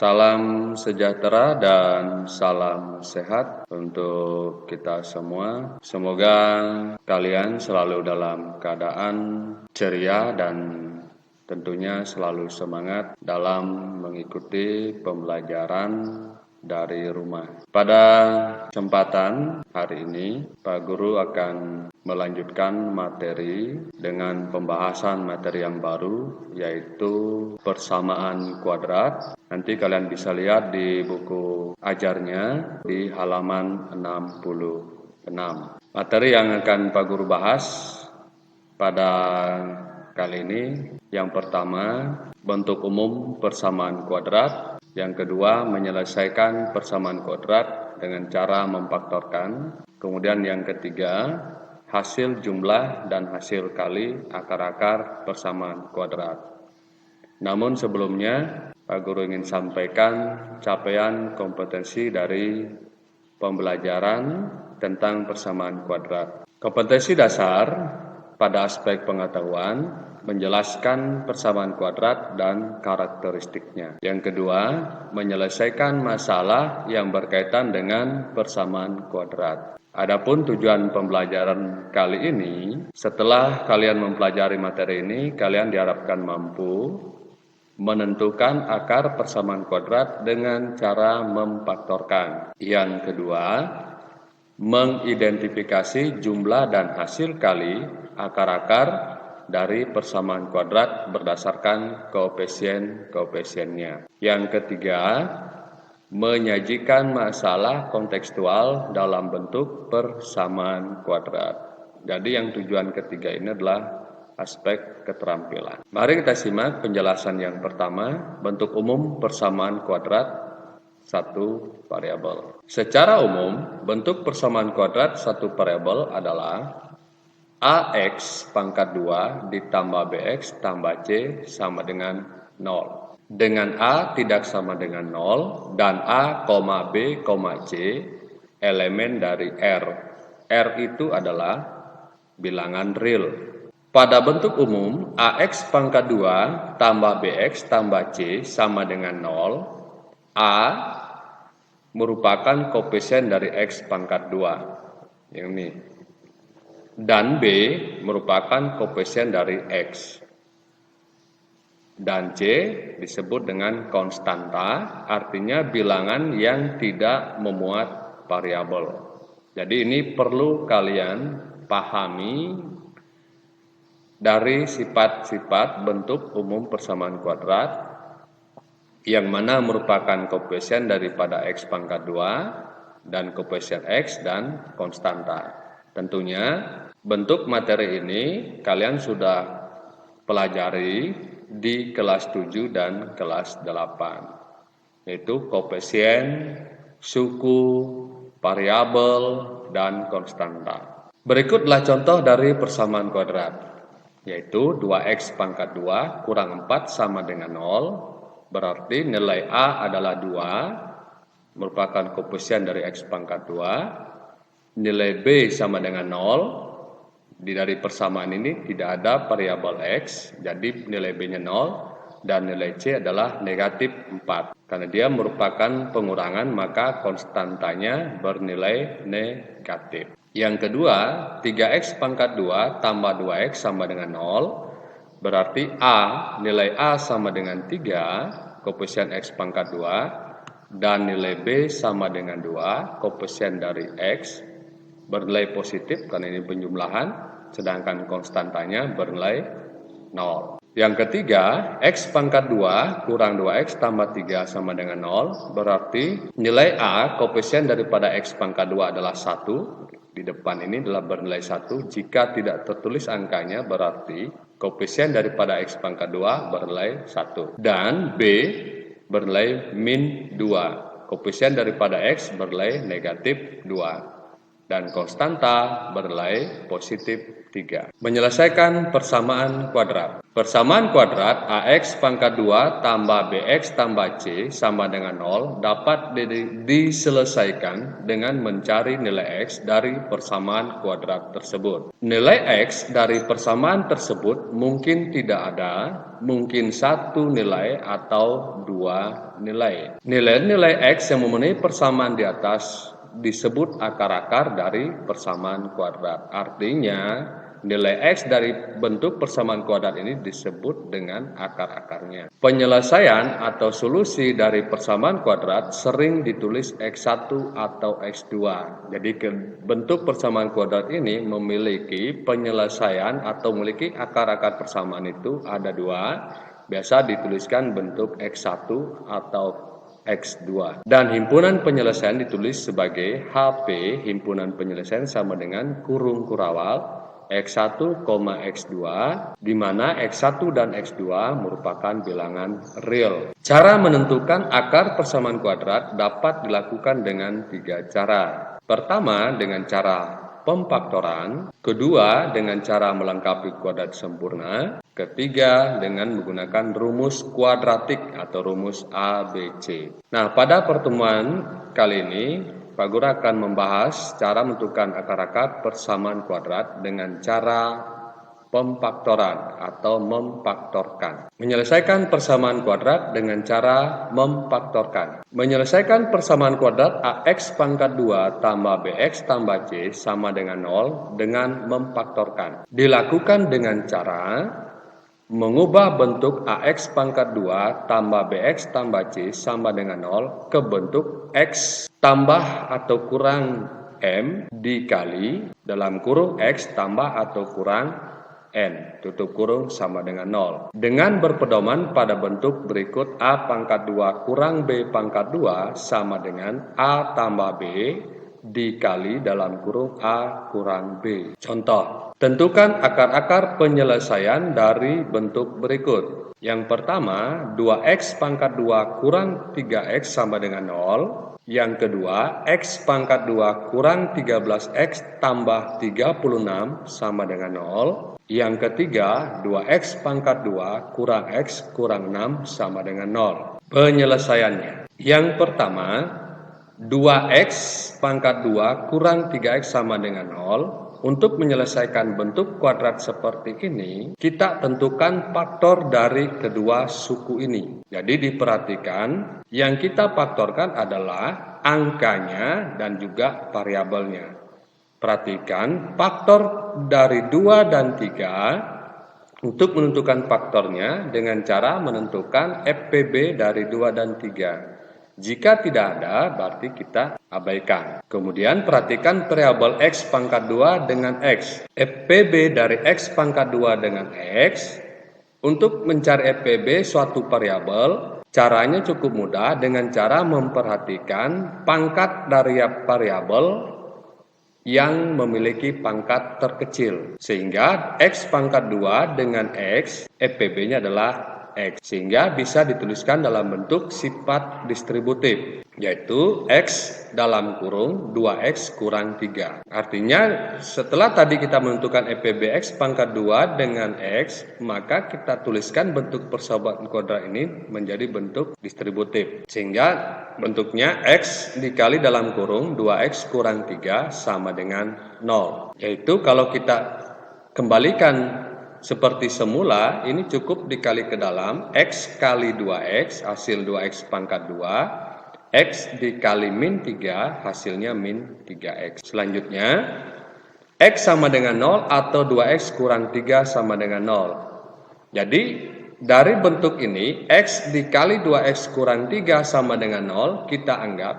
Salam sejahtera dan salam sehat untuk kita semua. Semoga kalian selalu dalam keadaan ceria dan tentunya selalu semangat dalam mengikuti pembelajaran dari rumah. Pada kesempatan hari ini, Pak Guru akan melanjutkan materi dengan pembahasan materi yang baru, yaitu persamaan kuadrat. Nanti kalian bisa lihat di buku ajarnya di halaman 66. Materi yang akan Pak Guru bahas pada kali ini, yang pertama, bentuk umum persamaan kuadrat. Yang kedua, menyelesaikan persamaan kuadrat dengan cara memfaktorkan. Kemudian yang ketiga, hasil jumlah dan hasil kali akar-akar persamaan kuadrat. Namun sebelumnya, Pak Guru ingin sampaikan capaian kompetensi dari pembelajaran tentang persamaan kuadrat. Kompetensi dasar pada aspek pengetahuan menjelaskan persamaan kuadrat dan karakteristiknya. Yang kedua, menyelesaikan masalah yang berkaitan dengan persamaan kuadrat. Adapun tujuan pembelajaran kali ini, setelah kalian mempelajari materi ini, kalian diharapkan mampu menentukan akar persamaan kuadrat dengan cara memfaktorkan. Yang kedua, mengidentifikasi jumlah dan hasil kali akar-akar dari persamaan kuadrat berdasarkan koefisien-koefisiennya. Yang ketiga, menyajikan masalah kontekstual dalam bentuk persamaan kuadrat. Jadi yang tujuan ketiga ini adalah aspek keterampilan. Mari kita simak penjelasan yang pertama, bentuk umum persamaan kuadrat satu variabel. Secara umum, bentuk persamaan kuadrat satu variabel adalah AX pangkat 2 ditambah BX tambah C sama dengan 0. Dengan A tidak sama dengan 0 dan A, B, C elemen dari R. R itu adalah bilangan real. Pada bentuk umum, AX pangkat 2 tambah BX tambah C sama dengan 0. A merupakan koefisien dari X pangkat 2. Yang ini. Dan B merupakan koefisien dari X. Dan C disebut dengan konstanta, artinya bilangan yang tidak memuat variabel. Jadi ini perlu kalian pahami dari sifat-sifat bentuk umum persamaan kuadrat, yang mana merupakan koefisien daripada X pangkat 2 dan koefisien X dan konstanta. Tentunya bentuk materi ini kalian sudah pelajari di kelas 7 dan kelas 8, yaitu koefisien, suku, variabel, dan konstanta. Berikutlah contoh dari persamaan kuadrat, yaitu 2X pangkat 2 kurang 4 sama dengan 0, berarti nilai A adalah 2, merupakan koefisien dari X pangkat 2, nilai B sama dengan 0, dari persamaan ini tidak ada variabel X, jadi nilai B-nya 0, dan nilai C adalah negatif 4. Karena dia merupakan pengurangan, maka konstantanya bernilai negatif. Yang kedua, 3X pangkat 2 tambah 2X sama dengan 0, berarti A, nilai A sama dengan 3, koefisien X pangkat 2, dan nilai B sama dengan 2, koefisien dari X, bernilai positif karena ini penjumlahan, sedangkan konstantanya bernilai 0. Yang ketiga, X pangkat 2 kurang 2X tambah 3 sama dengan 0, berarti nilai A, koefisien daripada X pangkat 2 adalah 1, di depan ini adalah bernilai 1, jika tidak tertulis angkanya berarti koefisien daripada X pangkat 2 bernilai 1. Dan B bernilai min 2, koefisien daripada X bernilai negatif 2. dan konstanta bernilai positif 3. Menyelesaikan persamaan kuadrat. Persamaan kuadrat AX pangkat 2 tambah BX tambah C sama dengan 0 dapat diselesaikan dengan mencari nilai X dari persamaan kuadrat tersebut. Nilai X dari persamaan tersebut mungkin tidak ada, mungkin satu nilai atau dua nilai. Nilai-nilai X yang memenuhi persamaan di atas disebut akar-akar dari persamaan kuadrat. Artinya, nilai X dari bentuk persamaan kuadrat ini disebut dengan akar-akarnya. Penyelesaian atau solusi dari persamaan kuadrat sering ditulis X1 atau X2. Jadi bentuk persamaan kuadrat ini memiliki penyelesaian atau memiliki akar-akar persamaan itu ada dua. Biasa dituliskan bentuk X1 atau X2. Dan himpunan penyelesaian ditulis sebagai HP, himpunan penyelesaian sama dengan kurung kurawal X1, X2, di mana X1 dan X2 merupakan bilangan real. Cara menentukan akar persamaan kuadrat dapat dilakukan dengan 3 cara. Pertama, dengan cara pemfaktoran. Kedua, dengan cara melengkapi kuadrat sempurna. Ketiga, dengan menggunakan rumus kuadratik atau rumus ABC. Nah, pada pertemuan kali ini, Pak Guru akan membahas cara menentukan akar-akar persamaan kuadrat dengan cara pemfaktoran atau memfaktorkan. Menyelesaikan persamaan kuadrat dengan cara memfaktorkan. Menyelesaikan persamaan kuadrat AX pangkat 2 tambah BX tambah C sama dengan 0 dengan memfaktorkan. Dilakukan dengan cara mengubah bentuk AX pangkat 2 tambah BX tambah C sama dengan 0 ke bentuk X tambah atau kurang M dikali dalam kurung X tambah atau kurang N tutup kurung sama dengan 0. Dengan berpedoman pada bentuk berikut A pangkat 2 kurang B pangkat 2 sama dengan A tambah B dikali dalam kurung A kurang B. Contoh, tentukan akar-akar penyelesaian dari bentuk berikut. Yang pertama, 2X pangkat 2 kurang 3X sama dengan 0. Yang kedua, X pangkat 2 kurang 13X tambah 36 sama dengan 0. Yang ketiga, 2X pangkat 2 kurang X kurang 6 sama dengan 0. Penyelesaiannya. Yang pertama, 2X pangkat 2 kurang 3X sama dengan 0. Untuk menyelesaikan bentuk kuadrat seperti ini, kita tentukan faktor dari kedua suku ini. Jadi diperhatikan, yang kita faktorkan adalah angkanya dan juga variabelnya. Perhatikan, faktor dari 2 dan 3 untuk menentukan faktornya dengan cara menentukan FPB dari 2 dan 3. Jika tidak ada, berarti kita abaikan. Kemudian perhatikan variabel X pangkat 2 dengan X. FPB dari X pangkat 2 dengan X. Untuk mencari FPB suatu variabel, caranya cukup mudah dengan cara memperhatikan pangkat dari variabel yang memiliki pangkat terkecil. Sehingga X pangkat 2 dengan X, FPB-nya adalah X, sehingga bisa dituliskan dalam bentuk sifat distributif, yaitu X dalam kurung 2X kurang 3. Artinya setelah tadi kita menentukan FPB X pangkat 2 dengan X, maka kita tuliskan bentuk persamaan kuadrat ini menjadi bentuk distributif, sehingga bentuknya X dikali dalam kurung 2X kurang 3 sama dengan 0. Yaitu kalau kita kembalikan seperti semula, ini cukup dikali ke dalam X kali 2X, hasil 2X pangkat 2, X dikali min 3, hasilnya min 3X. Selanjutnya, X sama dengan 0 atau 2X kurang 3 sama dengan 0. Jadi, dari bentuk ini, X dikali 2X kurang 3 sama dengan 0, kita anggap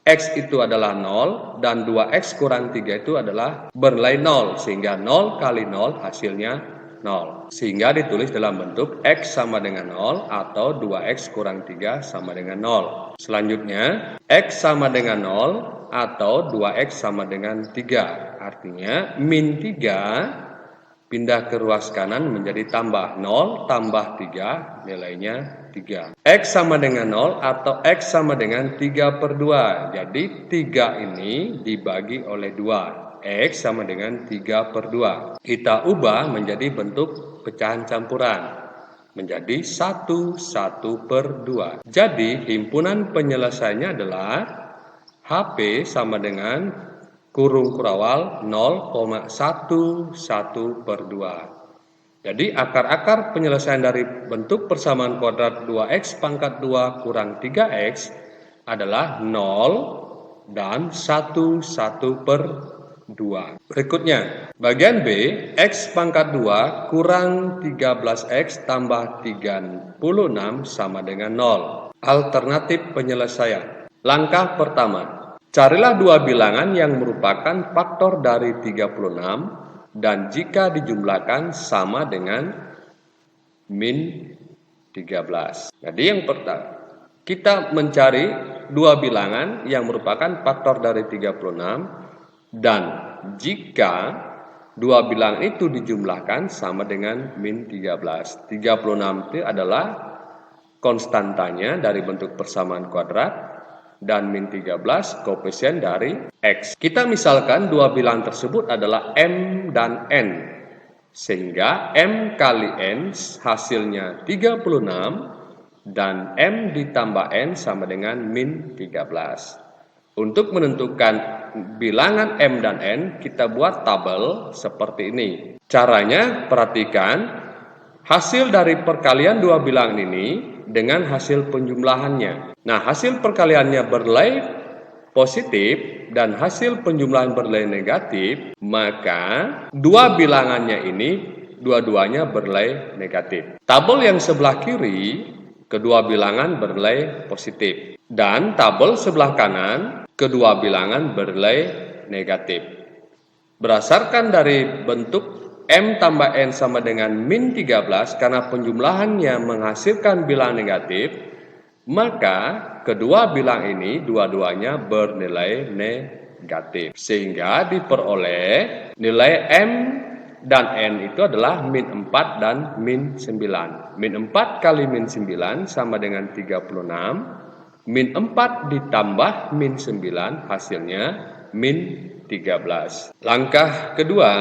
X itu adalah 0 dan 2X kurang 3 itu adalah bernilai 0. Sehingga 0 kali 0 hasilnya 0. Sehingga ditulis dalam bentuk X sama dengan 0 atau 2X kurang 3 sama dengan 0. Selanjutnya, X sama dengan 0 atau 2X sama dengan 3. Artinya, min 3 pindah ke ruas kanan menjadi tambah. 0 tambah 3 nilainya 3. X sama dengan 0 atau X sama dengan 3/2. Jadi 3 ini dibagi oleh 2. X sama dengan 3/2. Kita ubah menjadi bentuk pecahan campuran. Menjadi 1/2. Jadi himpunan penyelesaiannya adalah HP sama dengan kurung kurawal 0,11/2. Jadi akar-akar penyelesaian dari bentuk persamaan kuadrat 2x pangkat 2 kurang 3x adalah 0 dan 1/2. Berikutnya, bagian B, x pangkat 2 kurang 13x tambah 36 sama dengan 0. Alternatif penyelesaian. Langkah pertama, carilah dua bilangan yang merupakan faktor dari 36 dan jika dijumlahkan sama dengan min 13. Jadi yang pertama, kita mencari dua bilangan yang merupakan faktor dari 36 dan jika dua bilangan itu dijumlahkan sama dengan min 13. 36 itu adalah konstantanya dari bentuk persamaan kuadrat dan min 13 koefisien dari X. Kita misalkan dua bilangan tersebut adalah M dan N. Sehingga M kali N hasilnya 36 dan M ditambah N sama dengan min 13. Untuk menentukan bilangan M dan N, kita buat tabel seperti ini. Caranya, perhatikan hasil dari perkalian dua bilangan ini dengan hasil penjumlahannya. Nah, hasil perkaliannya bernilai positif dan hasil penjumlahan bernilai negatif, maka dua bilangannya ini dua-duanya bernilai negatif. Tabel yang sebelah kiri, kedua bilangan bernilai positif. Dan tabel sebelah kanan, kedua bilangan bernilai negatif. Berdasarkan dari bentuk M tambah N sama dengan min 13 karena penjumlahannya menghasilkan bilangan negatif, maka kedua bilangan ini dua-duanya bernilai negatif. Sehingga diperoleh nilai M dan N itu adalah min 4 dan min 9. Min 4 kali min 9 sama dengan 36. Min 4 ditambah min 9 hasilnya min 13. Langkah kedua,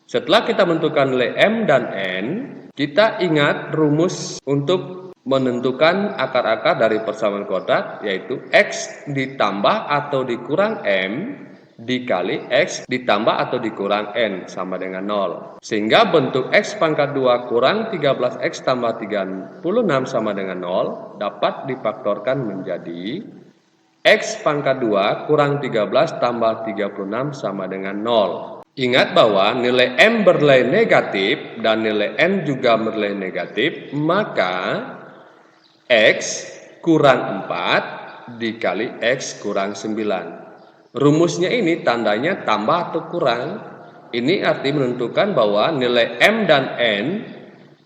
setelah kita menentukan nilai M dan N, kita ingat rumus untuk menentukan akar-akar dari persamaan kuadrat, yaitu X ditambah atau dikurang M dikali X ditambah atau dikurang N sama dengan 0. Sehingga bentuk X pangkat 2 kurang 13X tambah 36 sama dengan 0 dapat difaktorkan menjadi X pangkat 2 kurang 13 tambah 36 sama dengan 0. Ingat bahwa nilai M bernilai negatif dan nilai N juga bernilai negatif, maka X kurang 4 dikali X kurang 9. Rumusnya ini tandanya tambah atau kurang. Ini arti menentukan bahwa nilai M dan N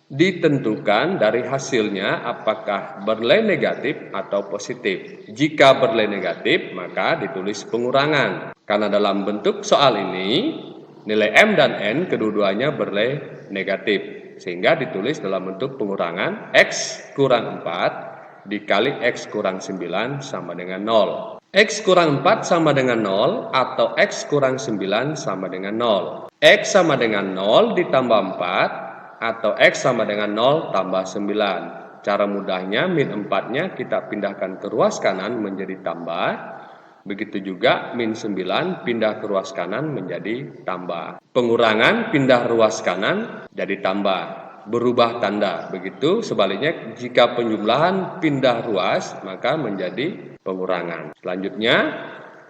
ditentukan dari hasilnya apakah bernilai negatif atau positif. Jika bernilai negatif, maka ditulis pengurangan. Karena dalam bentuk soal ini, nilai M dan N kedua-duanya bernilai negatif. Sehingga ditulis dalam bentuk pengurangan X kurang 4 dikali X kurang 9 sama dengan 0. X kurang 4 sama dengan 0 atau X kurang 9 sama dengan 0. X sama dengan 0 ditambah 4 atau X sama dengan 0 tambah 9. Cara mudahnya min 4-nya kita pindahkan ke ruas kanan menjadi tambah. Begitu juga min 9 pindah ke ruas kanan menjadi tambah. Pengurangan pindah ruas kanan jadi tambah. Berubah tanda. Begitu sebaliknya jika penjumlahan pindah ruas maka menjadi pengurangan. Selanjutnya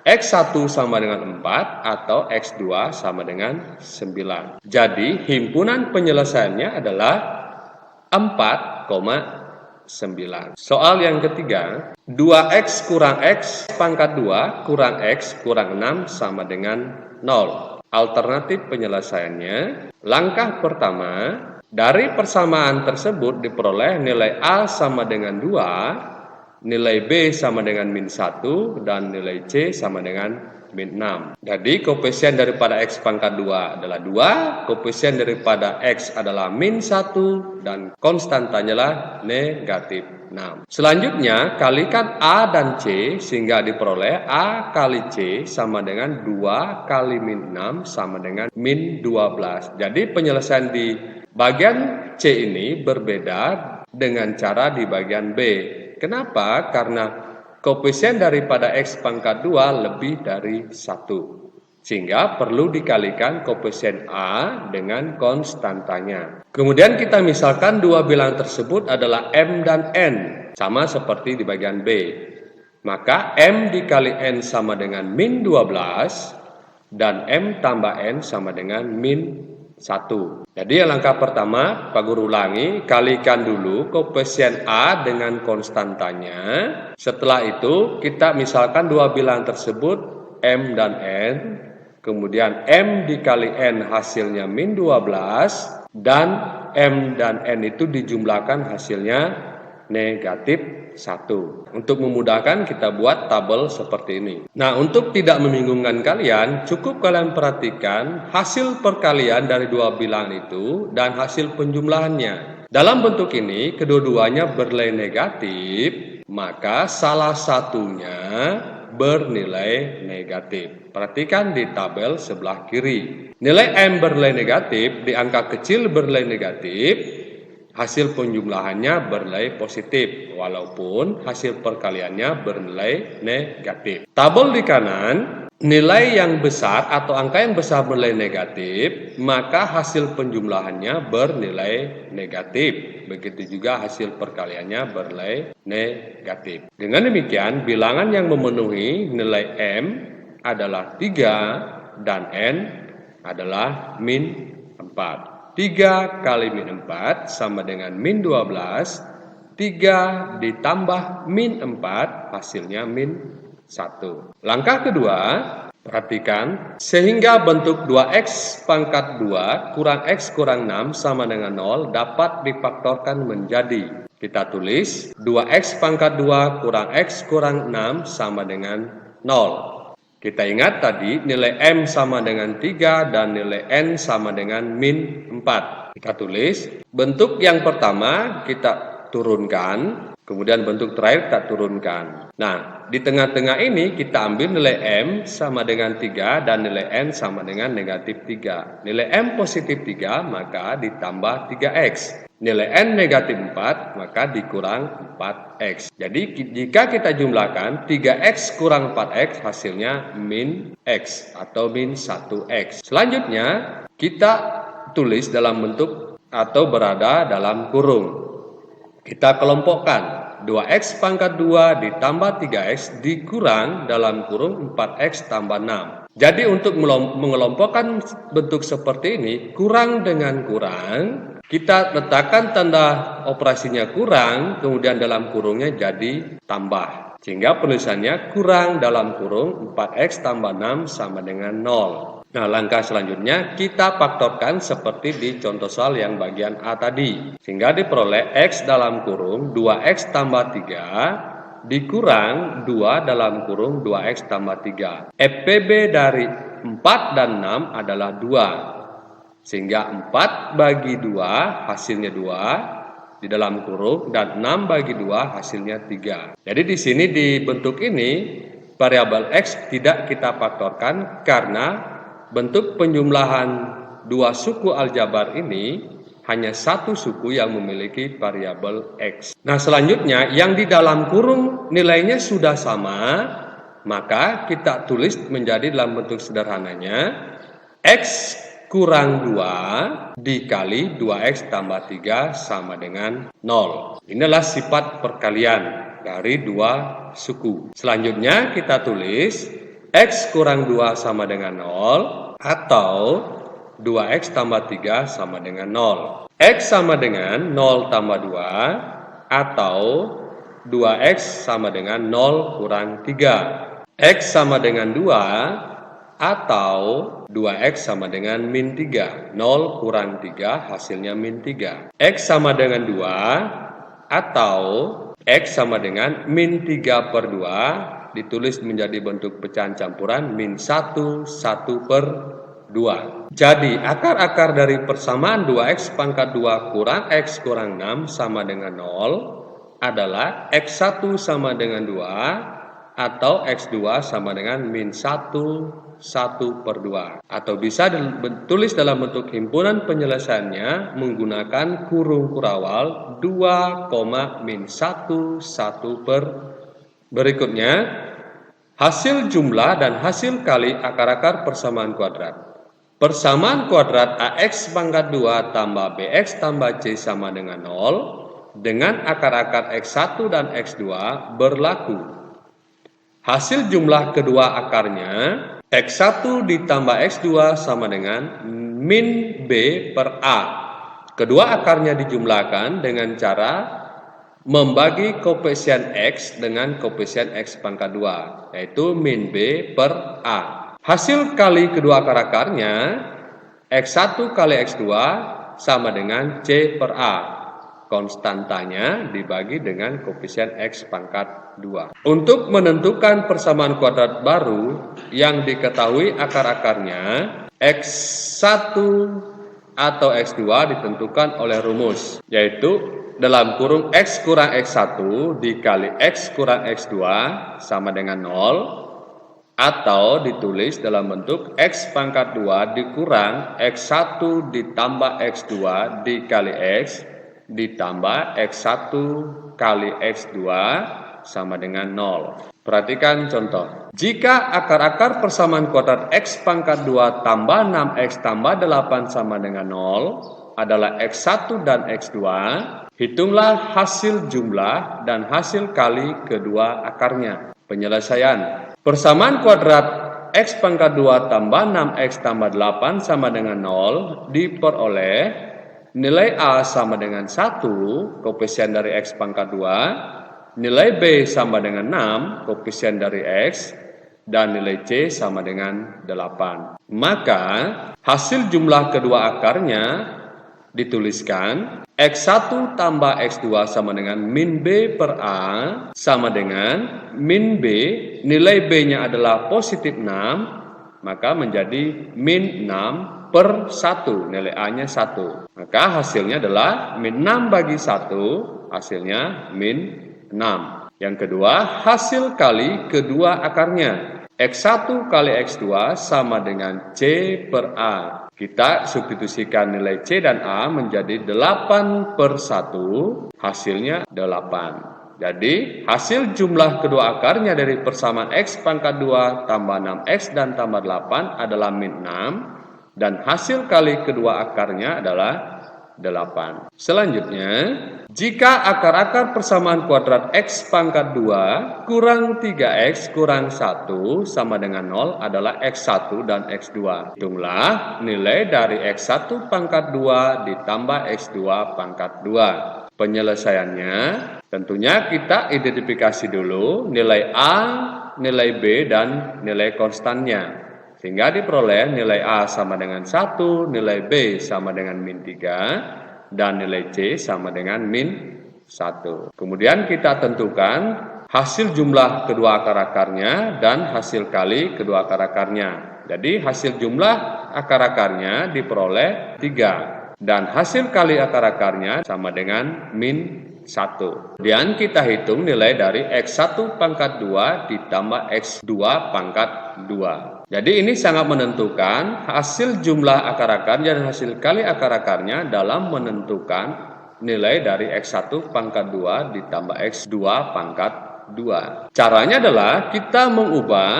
X1 sama dengan 4 atau X2 sama dengan 9. Jadi himpunan penyelesaiannya adalah 4,9. Soal yang ketiga, 2X kurang X pangkat 2 kurang X kurang 6 sama dengan 0. Alternatif penyelesaiannya, langkah pertama, dari persamaan tersebut diperoleh nilai A sama dengan 2, nilai B sama dengan min 1, dan nilai C sama dengan min 6. Jadi koefisien daripada X pangkat 2 adalah 2, koefisien daripada X adalah min 1, dan konstantanya lah negatif 6. Selanjutnya kalikan A dan C sehingga diperoleh A kali C sama dengan 2 kali min 6 sama dengan min 12. Jadi penyelesaian di bagian C ini berbeda dengan cara di bagian B. Kenapa? Karena koefisien daripada X pangkat 2 lebih dari 1. Sehingga perlu dikalikan koefisien A dengan konstantanya. Kemudian kita misalkan dua bilangan tersebut adalah M dan N. Sama seperti di bagian B. Maka M dikali N sama dengan min 12. Dan M tambah N sama dengan min 1. Jadi langkah pertama, Pak Guru ulangi, kalikan dulu koefisien A dengan konstantanya. Setelah itu kita misalkan dua bilangan tersebut M dan N. Kemudian M dikali N hasilnya min 12. Dan M dan N itu dijumlahkan hasilnya negatif 1. Untuk memudahkan kita buat tabel seperti ini. Nah, untuk tidak membingungkan kalian, cukup kalian perhatikan hasil perkalian dari dua bilangan itu dan hasil penjumlahannya. Dalam bentuk ini, kedua-duanya bernilai negatif, maka salah satunya bernilai negatif. Perhatikan di tabel sebelah kiri. Nilai M bernilai negatif, di angka kecil bernilai negatif, hasil penjumlahannya bernilai positif, walaupun hasil perkaliannya bernilai negatif. Tabel di kanan, nilai yang besar atau angka yang besar bernilai negatif, maka hasil penjumlahannya bernilai negatif. Begitu juga hasil perkaliannya bernilai negatif. Dengan demikian, bilangan yang memenuhi nilai M adalah 3 dan N adalah min 4. 3 kali min 4 sama dengan min 12. 3 ditambah min 4 hasilnya min 1. Langkah kedua, perhatikan, sehingga bentuk 2X pangkat 2 kurang X kurang 6 sama dengan 0 dapat difaktorkan menjadi, kita tulis 2X pangkat 2 kurang X kurang 6 sama dengan 0. Kita ingat tadi nilai M sama dengan 3 dan nilai N sama dengan min 4. Kita tulis bentuk yang pertama kita turunkan, kemudian bentuk terakhir kita turunkan. Nah, di tengah-tengah ini kita ambil nilai M sama dengan 3 dan nilai N sama dengan negatif 3. Nilai M positif 3 maka ditambah 3X. Nilai N negatif 4, maka dikurang 4X. Jadi jika kita jumlahkan 3X kurang 4X hasilnya min X atau min 1X. Selanjutnya kita tulis dalam bentuk atau berada dalam kurung. Kita kelompokkan 2X pangkat 2 ditambah 3X dikurang dalam kurung 4X tambah 6. Jadi untuk mengelompokkan bentuk seperti ini, kurang dengan kurang, kita letakkan tanda operasinya kurang, kemudian dalam kurungnya jadi tambah. Sehingga penulisannya kurang dalam kurung 4X tambah 6 sama dengan 0. Nah, langkah selanjutnya kita faktorkan seperti di contoh soal yang bagian A tadi. Sehingga diperoleh X dalam kurung 2X tambah 3 dikurang 2 dalam kurung 2X tambah 3. FPB dari 4 dan 6 adalah 2. Sehingga 4 bagi 2 hasilnya 2 di dalam kurung dan 6 bagi 2 hasilnya 3. Jadi di sini di bentuk ini variabel X tidak kita faktorkan karena bentuk penjumlahan dua suku aljabar ini hanya satu suku yang memiliki variabel X. Nah, selanjutnya yang di dalam kurung nilainya sudah sama, maka kita tulis menjadi dalam bentuk sederhananya X kurang 2 dikali 2X tambah 3 sama dengan 0. Inilah sifat perkalian dari dua suku. Selanjutnya kita tulis X kurang 2 sama dengan 0 atau 2X tambah 3 sama dengan 0. X sama dengan 0 tambah 2 atau 2X sama dengan 0 kurang 3. X sama dengan 2 atau 2X sama dengan min 3. 0 kurang 3 hasilnya min 3. X sama dengan 2 atau X sama dengan min 3 per 2 ditulis menjadi bentuk pecahan campuran min 1, 1/2. Jadi akar-akar dari persamaan 2x pangkat 2 kurang x kurang 6 sama dengan 0 adalah x1 sama dengan 2 atau x2 sama dengan min 1, 1/2. Atau bisa ditulis dalam bentuk himpunan penyelesaiannya menggunakan kurung kurawal 2, min 1, 1/. Berikutnya, hasil jumlah dan hasil kali akar-akar persamaan kuadrat. Persamaan kuadrat AX pangkat 2 tambah BX tambah C sama dengan 0 dengan akar-akar X1 dan X2 berlaku. Hasil jumlah kedua akarnya X1 ditambah X2 sama dengan min B per A. Kedua akarnya dijumlahkan dengan cara membagi koefisien X dengan koefisien X pangkat 2, yaitu min B per A. Hasil kali kedua akar-akarnya X1 kali X2 sama dengan C per A. Konstantanya dibagi dengan koefisien X pangkat 2. Untuk menentukan persamaan kuadrat baru yang diketahui akar-akarnya, X1 atau X2 ditentukan oleh rumus, yaitu dalam kurung X kurang X1 dikali X kurang X2 sama dengan 0, atau ditulis dalam bentuk X pangkat 2 dikurang X1 ditambah X2 dikali X ditambah X1 kali X2 sama dengan 0. Perhatikan contoh. Jika akar-akar persamaan kuadrat X pangkat 2 tambah 6X tambah 8 sama dengan 0 adalah X1 dan X2, hitunglah hasil jumlah dan hasil kali kedua akarnya. Penyelesaian. Persamaan kuadrat X pangkat 2 tambah 6X tambah 8 sama dengan 0 diperoleh nilai A sama dengan 1, koefisien dari X pangkat 2, nilai B sama dengan 6, koefisien dari X, dan nilai C sama dengan 8. Maka hasil jumlah kedua akarnya dituliskan X1 tambah X2 sama dengan min B per A sama dengan min B, nilai B-nya adalah positif 6, maka menjadi min 6/1, nilai A-nya 1. Maka hasilnya adalah min 6 bagi 1, hasilnya min 6. Yang kedua, hasil kali kedua akarnya. X1 kali X2 sama dengan C per A. Kita substitusikan nilai C dan A menjadi 8/1, hasilnya 8. Jadi hasil jumlah kedua akarnya dari persamaan X pangkat 2 tambah 6X dan tambah 8 adalah min 6. Dan hasil kali kedua akarnya adalah 8. Selanjutnya, jika akar-akar persamaan kuadrat X pangkat 2 kurang 3X kurang 1 sama dengan 0 adalah X1 dan X2. Hitunglah nilai dari X1 pangkat 2 ditambah X2 pangkat 2. Penyelesaiannya, tentunya kita identifikasi dulu nilai A, nilai B, dan nilai konstannya. Sehingga diperoleh nilai A sama dengan 1, nilai B sama dengan min 3, dan nilai C sama dengan min 1. Kemudian kita tentukan hasil jumlah kedua akar-akarnya dan hasil kali kedua akar-akarnya. Jadi hasil jumlah akar-akarnya diperoleh 3. Dan hasil kali akar-akarnya sama dengan min 1. Kemudian kita hitung nilai dari X1 pangkat 2 ditambah X2 pangkat 2. Jadi ini sangat menentukan hasil jumlah akar-akarnya dan hasil kali akar-akarnya dalam menentukan nilai dari X1 pangkat 2 ditambah X2 pangkat 2. Caranya adalah kita mengubah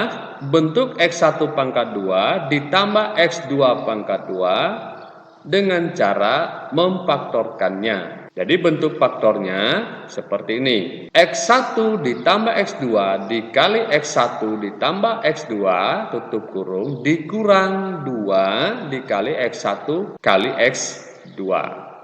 bentuk X1 pangkat 2 ditambah X2 pangkat 2 dengan cara memfaktorkannya. Jadi bentuk faktornya seperti ini. X1 ditambah X2 dikali X1 ditambah X2 tutup kurung dikurang 2 dikali X1 kali X2.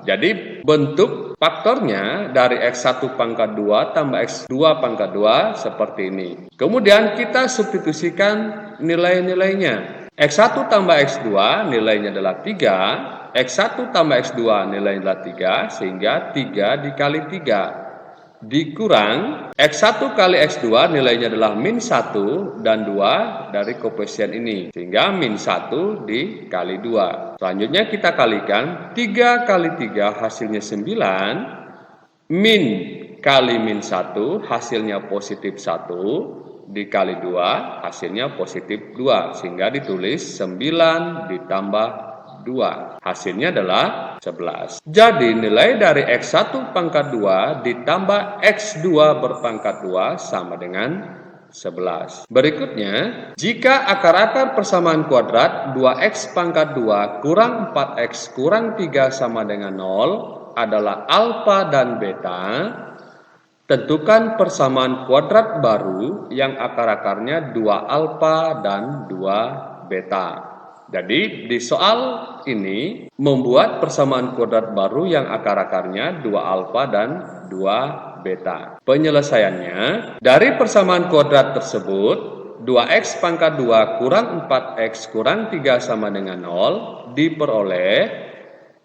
Jadi bentuk faktornya dari X1 pangkat 2 tambah X2 pangkat 2 seperti ini. Kemudian kita substitusikan nilai-nilainya. X1 tambah X2 nilainya adalah 3. X1 tambah X2 nilainya adalah 3, sehingga 3 dikali 3. dikurang X1 kali X2 nilainya adalah min 1 dan 2 dari koefisien ini. Sehingga min 1 dikali 2. Selanjutnya kita kalikan 3 kali 3 hasilnya 9. Min kali min 1 hasilnya positif 1. Dikali 2 hasilnya positif 2. Sehingga ditulis 9 ditambah 2. Hasilnya adalah 11. Jadi nilai dari X1 pangkat 2 ditambah X2 berpangkat 2 sama dengan 11. Berikutnya, jika akar-akar persamaan kuadrat 2X pangkat 2 kurang 4X kurang 3 sama dengan 0 adalah alfa dan beta, tentukan persamaan kuadrat baru yang akar-akarnya 2 alfa dan 2 beta. Jadi di soal ini membuat persamaan kuadrat baru yang akar-akarnya 2 alfa dan 2 beta. Penyelesaiannya, dari persamaan kuadrat tersebut 2x pangkat 2 kurang 4x kurang 3 sama dengan 0 diperoleh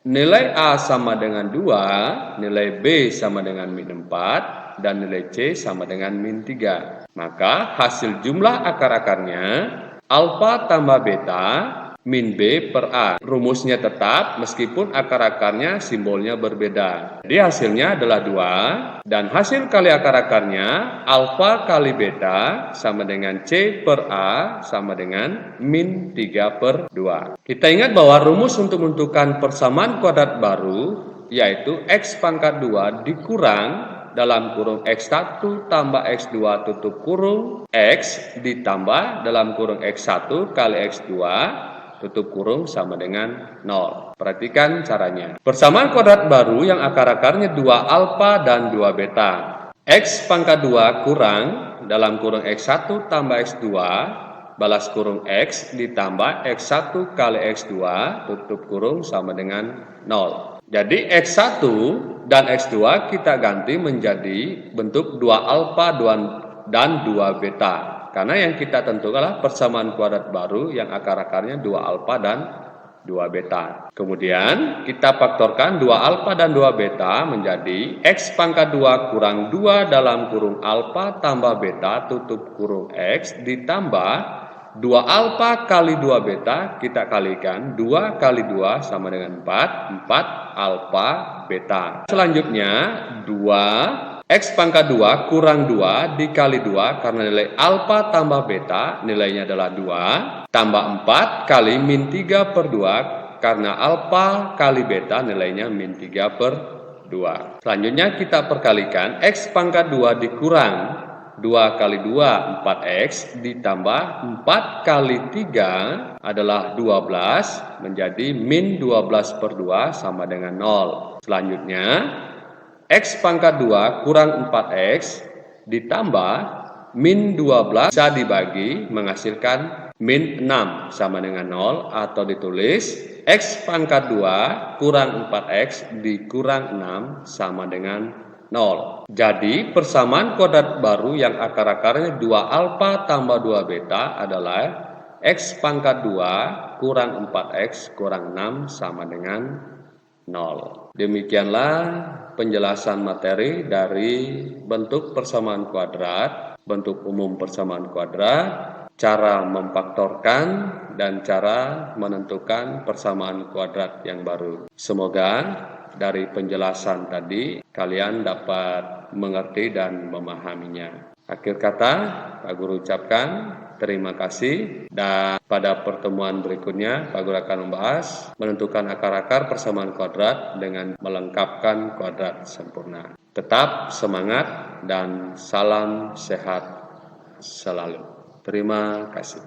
nilai A sama dengan 2, nilai B sama dengan min 4, dan nilai C sama dengan min 3. Maka hasil jumlah akar-akarnya alfa tambah beta min B per A. Rumusnya tetap meskipun akar-akarnya simbolnya berbeda. Jadi hasilnya adalah 2 dan hasil kali akar-akarnya alfa kali beta sama dengan C per A sama dengan min 3 per 2. Kita ingat bahwa rumus untuk menentukan persamaan kuadrat baru yaitu X pangkat 2 dikurang dalam kurung X1 tambah X2 tutup kurung X ditambah dalam kurung X1 kali X2 tutup kurung sama dengan 0. Perhatikan caranya. Persamaan kuadrat baru yang akar-akarnya 2 alfa dan 2 beta. X pangkat 2 kurang dalam kurung X1 tambah X2 balas kurung X ditambah X1 kali X2 tutup kurung sama dengan 0. Jadi X1 dan X2 kita ganti menjadi bentuk 2 alfa dan 2 beta. Karena yang kita tentukan adalah persamaan kuadrat baru yang akar-akarnya 2 alfa dan 2 beta. Kemudian kita faktorkan 2 alfa dan 2 beta menjadi X pangkat 2 kurang 2 dalam kurung alfa tambah beta tutup kurung X ditambah 2 alfa kali 2 beta kita kalikan 2 kali 2 sama dengan 4 alfa beta. Selanjutnya 2 X pangkat 2 kurang 2 dikali 2 karena nilai alfa tambah beta nilainya adalah 2 tambah 4 kali min 3 per 2 karena alfa kali beta nilainya min 3 per 2. Selanjutnya kita perkalikan X pangkat 2 dikurang 2 kali 2 4X ditambah 4 kali 3 adalah 12 menjadi min 12 per 2 sama dengan 0. Selanjutnya X pangkat 2 kurang 4X ditambah min 12 bisa dibagi menghasilkan min 6 sama dengan 0 atau ditulis X pangkat 2 kurang 4X dikurang 6 sama dengan 0. Jadi persamaan kuadrat baru yang akar-akarnya 2 alfa tambah 2 beta adalah X pangkat 2 kurang 4X kurang 6 sama dengan 0. Demikianlah penjelasan materi dari bentuk persamaan kuadrat, bentuk umum persamaan kuadrat, cara memfaktorkan, dan cara menentukan persamaan kuadrat yang baru. Semoga dari penjelasan tadi kalian dapat mengerti dan memahaminya. Akhir kata, Pak Guru ucapkan terima kasih dan pada pertemuan berikutnya Pak Guru akan membahas menentukan akar-akar persamaan kuadrat dengan melengkapkan kuadrat sempurna. Tetap semangat dan salam sehat selalu. Terima kasih.